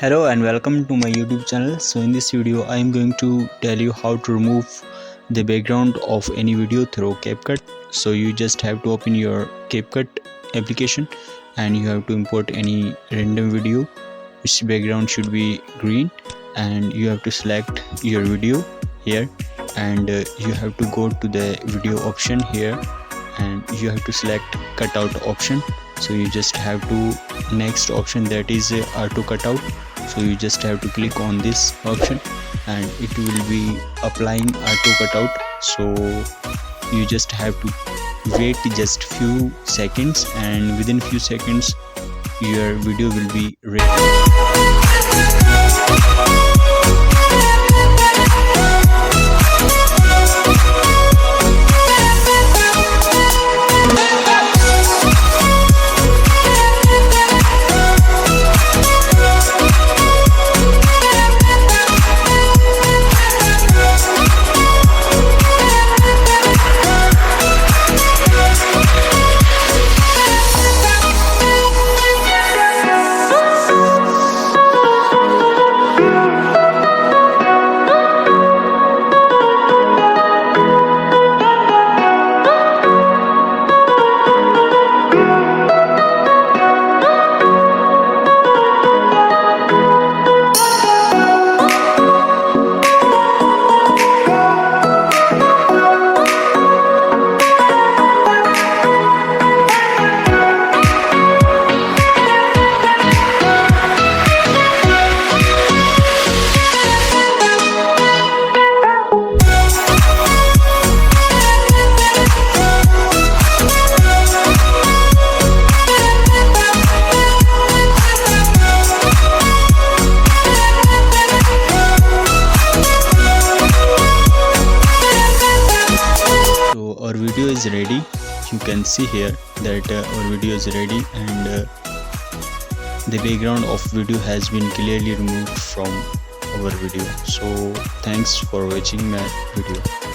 Hello and welcome to my YouTube channel. So in this video I am going to tell you how to remove the background of any video through CapCut. So you just have to open your CapCut application and you have to import any random video which background should be green, and you have to select your video here, and you have to go to the video option here and you have to select cutout option. So you just have to next option, that is auto cutout. So you just have to click on this option and it will be applying auto cutout. So you just have to wait just few seconds, and within few seconds your video will be ready. Our video is ready. You can see here that our video is ready, and the background of video has been clearly removed from our video. So thanks for watching my video.